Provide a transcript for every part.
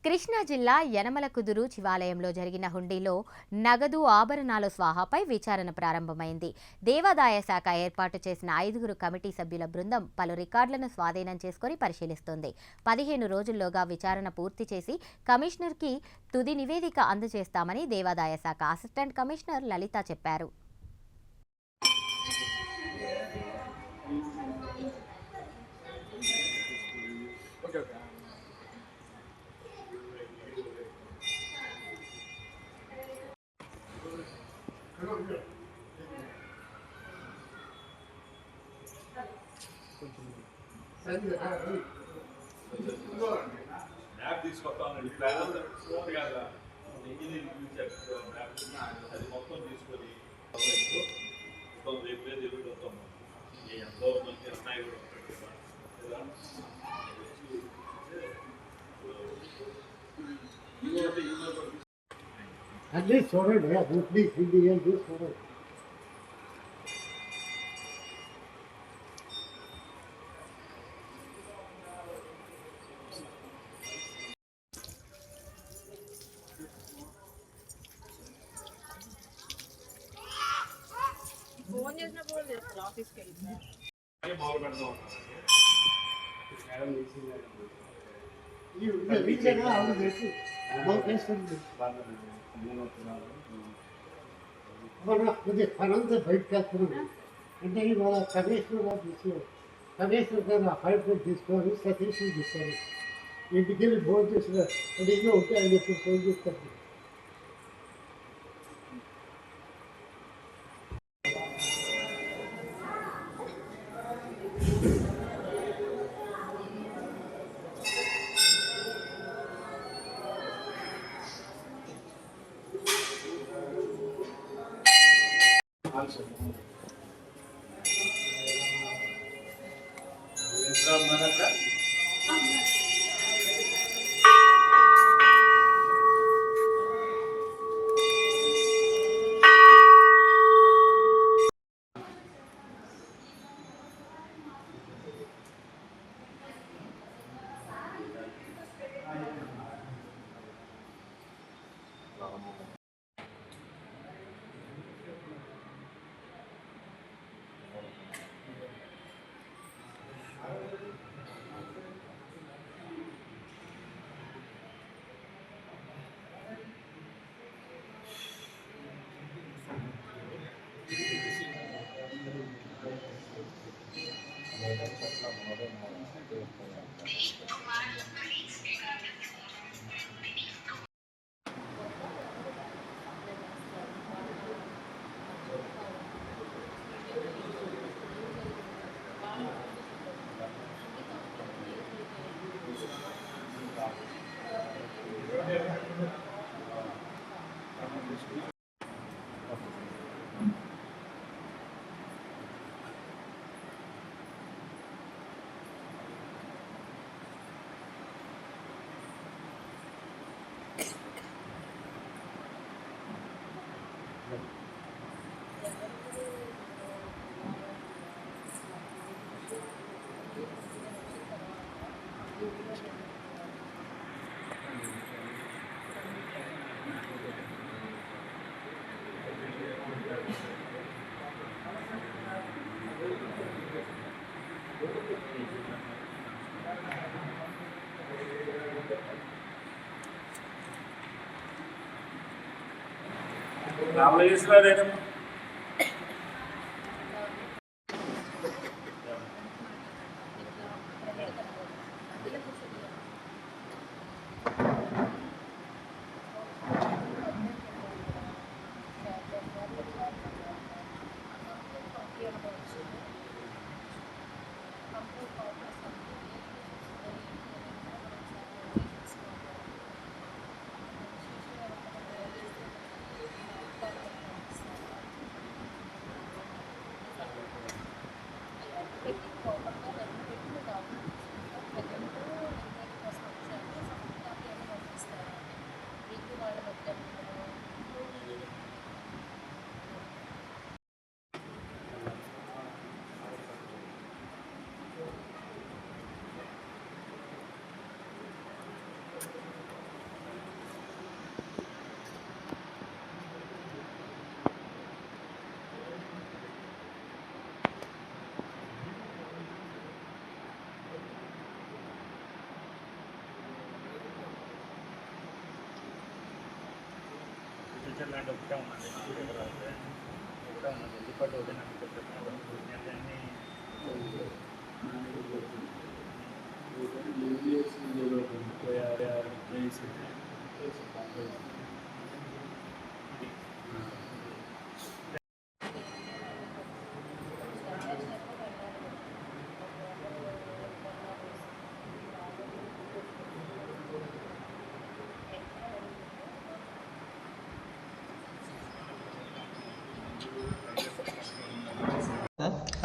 కృష్ణా జిల్లా యనమలకుదురు శివాలయంలో జరిగిన హుండీలో నగదు ఆభరణాల స్వాహాపై విచారణ ప్రారంభమైంది. దేవాదాయ శాఖ ఏర్పాటు చేసిన 5 కమిటీ సభ్యుల బృందం పలు రికార్డులను స్వాధీనం చేసుకుని పరిశీలిస్తోంది. 15 రోజుల్లోగా విచారణ పూర్తి చేసి కమిషనర్కి తుది నివేదిక అందజేస్తామని దేవాదాయ శాఖ అసిస్టెంట్ కమిషనర్ లలిత చెప్పారు. మ్యాప్ తీసుకొస్తాను ఇంజనీరింగ్ అది మొత్తం తీసుకొని రేపు లేదు ఎరువులు వస్తాము ఎంతో మంచి అమ్మాయి కూడా అన్నీ చూడండి అభివృద్ధి హిందీ ఏం చూసుకోండి. ఫోన్ చేసినప్పుడు ఆఫీస్కి వెళ్ళింది పనంతా బయటకు వెళ్తున్నాం అంటే ఇవాళ కమిషనర్ గారు తీసుకున్నారు. కమిషనర్ గారు ఆ ఫైల్ తీసుకోవాలి, సతీష్ తీసుకోవాలి. ఇంటికి వెళ్ళి ఫోన్ చేసిన అడిగినా ఉంటే ఆయన చెప్పి ఫోన్ చేస్తారు. రాములు చేసినారేనమ్మా సిగ్నేచర్ ల్యాండ్ ఒకటే ఉన్నది నా దగ్గర అయితే ఒకటే ఉన్నది ఎల్లిపాటి ఒకటే నాకు చెప్పాను అన్నీ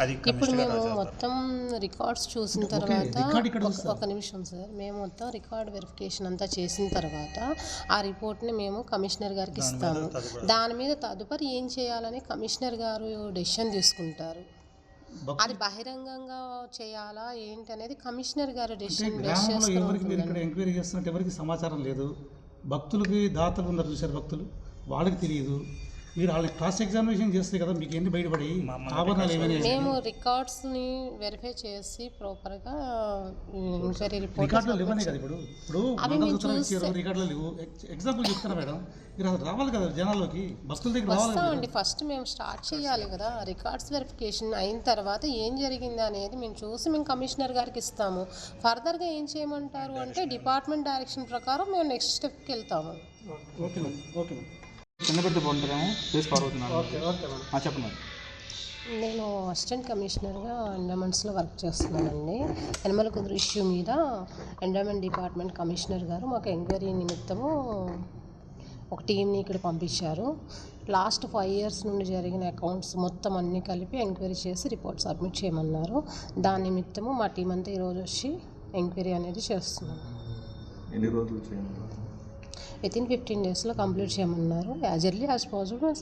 అది ఇప్పుడు మేము మొత్తం రికార్డ్స్ చూసిన తర్వాత ఒక నిమిషం సార్, మేము మొత్తం రికార్డ్ వెరిఫికేషన్ అంతా చేసిన తర్వాత ఆ రిపోర్ట్ని మేము కమిషనర్ గారికి ఇస్తాము. దాని మీద తదుపరి ఏం చేయాలని కమిషనర్ గారు డెసిషన్ తీసుకుంటారు. అది బహిరంగంగా చేయాలా ఏంటి అనేది కమిషనర్ గారు డెసిషన్ ఎంక్వైరీ చేస్తున్నట్టు ఎవరికి సమాచారం లేదు. భక్తులకి దాతలు ఉన్నారు చూసారు, భక్తులు వాళ్ళకి తెలియదు. మీరు వాళ్ళని క్రాస్ ఎగ్జామినేషన్ చేస్తే కదా మీకు ఎన్ని బయటపడి ఆభరణాలు ఏమైనా. మేము రికార్డ్స్ని వెరిఫై చేసి ప్రాపర్గా ఎంక్వైరీ రికార్డులో లేవనే కదా ఇప్పుడు రికార్డులో లేవు. ఎగ్జాంపుల్ చెప్తారా మేడం, మీరు అసలు రావాలి కదా జనాల్లోకి, భక్తుల దగ్గర రావాలి. ఫస్ట్ మేము స్టార్ట్ చేయాలి కదా. రికార్డ్స్ వెరిఫికేషన్ అయిన తర్వాత ఏం జరిగింది అనేది మేము చూసి మేము కమిషనర్ గారికి ఇస్తాము. ఫర్దర్గా ఏం చేయమంటారు అంటే డిపార్ట్మెంట్ డైరెక్షన్ ప్రకారం మేము నెక్స్ట్ స్టెప్కి వెళ్తాము. Okay madam, okay madam. కింద పెట్టి బాగుంటుందేమో ఫేస్ ఫార్వర్డ్ చెప్పండి. నేను అసిస్టెంట్ కమిషనర్గా ఎండోమెంట్స్లో వర్క్ చేస్తున్నానండి. యనమల కుదురు ఇష్యూ మీద ఎండోమెంట్ డిపార్ట్మెంట్ కమిషనర్ గారు మాకు ఎంక్వైరీ నిమిత్తము ఒక టీంని ఇక్కడ పంపించారు. లాస్ట్ 5 years నుండి జరిగిన అకౌంట్స్ మొత్తం అన్నీ కలిపి ఎంక్వైరీ చేసి రిపోర్ట్ సబ్మిట్ చేయమన్నారు. దాని నిమిత్తము మా టీం అంతా ఈరోజు వచ్చి ఎంక్వైరీ అనేది చేస్తున్నాం. ఎన్ని రోజులు చేయాలి? వితిన్ 15 daysలో కంప్లీట్ చేయమన్నారు. యాజ్ ఎర్లీ యాజ్ పాసిబుల్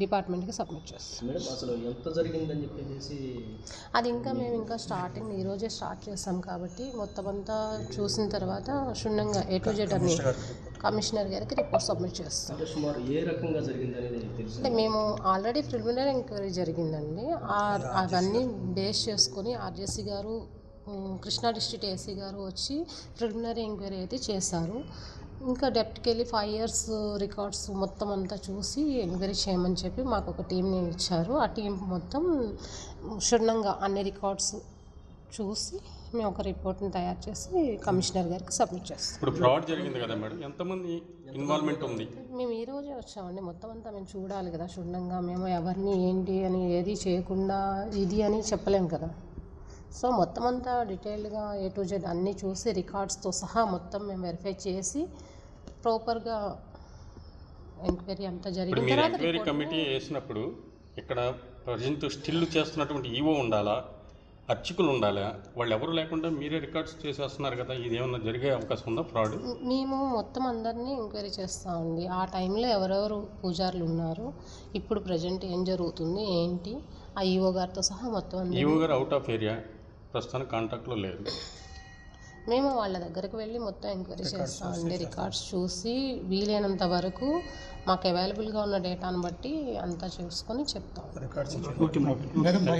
డిపార్ట్మెంట్కి సబ్మిట్ చేస్తాం. అసలు ఎంత జరిగిందని చెప్పేసి అది ఇంకా స్టార్టింగ్ ఈరోజే స్టార్ట్ చేస్తాం కాబట్టి మొత్తం అంతా చూసిన తర్వాత క్షుణ్ణంగా A to Z అన్ని కమిషనర్ గారికి రిపోర్ట్ సబ్మిట్ చేస్తాం. అంటే సుమారు ఏ రకంగా జరిగింది అనేది తెలుసు. అంటే మేము ఆల్రెడీ ప్రిలిమినరీ ఎంక్వైరీ జరిగిందండి. అవన్నీ బేస్ చేసుకొని ఆర్జేసీ గారు, కృష్ణా డిస్ట్రిక్ట్ ఏసీ గారు వచ్చి ప్రిలిమినరీ ఎంక్వైరీ అయితే చేశారు. ఇంకా డెప్త్కి వెళ్ళి 5 years రికార్డ్స్ మొత్తం అంతా చూసి ఎంక్వైరీ చేయమని చెప్పి మాకు ఒక టీంని ఇచ్చారు. ఆ టీం మొత్తం క్షుణ్ణంగా అన్ని రికార్డ్స్ చూసి మేము ఒక రిపోర్ట్ని తయారు చేసి కమిషనర్ గారికి సబ్మిట్ చేస్తాం. ఇప్పుడు ఫ్రాడ్ జరిగింది కదా మేడం, ఎంతమంది ఇన్వాల్వ్మెంట్ ఉంది? మేము ఈ రోజే వచ్చామండి. మొత్తం అంతా మేము చూడాలి కదా క్షుణ్ణంగా. మేము ఎవరిని ఏంటి అని ఏది చేయకుండా ఇది అని చెప్పలేం కదా. సో మొత్తం అంతా డీటెయిల్డ్గా A to Z అన్నీ చూసి రికార్డ్స్తో సహా మొత్తం మేము వెరిఫై చేసి ప్రాపర్గా ఎంక్వైరీ అంతా జరిగిన తర్వాత ఎంక్వైరీ కమిటీ వేసినప్పుడు ఇక్కడ ప్రజెంట్ స్టిల్ చేస్తున్నటువంటి ఈవో ఉండాలా, అర్చకులు ఉండాలా? వాళ్ళు ఎవరు లేకుండా మీరే రికార్డ్స్ చేసేస్తున్నారు కదా, ఇది ఏమన్నా జరిగే అవకాశం ఉందా ఫ్రాడ్? మేము మొత్తం అందరినీ ఎంక్వైరీ చేస్తామండి. ఆ టైంలో ఎవరెవరు పూజారులు ఉన్నారు, ఇప్పుడు ప్రజెంట్ ఏం జరుగుతుంది ఏంటి, ఆ ఈవో గారితో సహా మొత్తం. ఈవో గారు అవుట్ ఆఫ్ ఏరియా, ప్రస్తుతానికి కాంటాక్ట్లో లేదు. మేము వాళ్ళ దగ్గరికి వెళ్ళి మొత్తం ఎంక్వైరీ చేస్తామండి. రికార్డ్స్ చూసి వీలైనంత వరకు మాకు అవైలబుల్గా ఉన్న డేటాను బట్టి అంతా చూసుకొని చెప్తాం.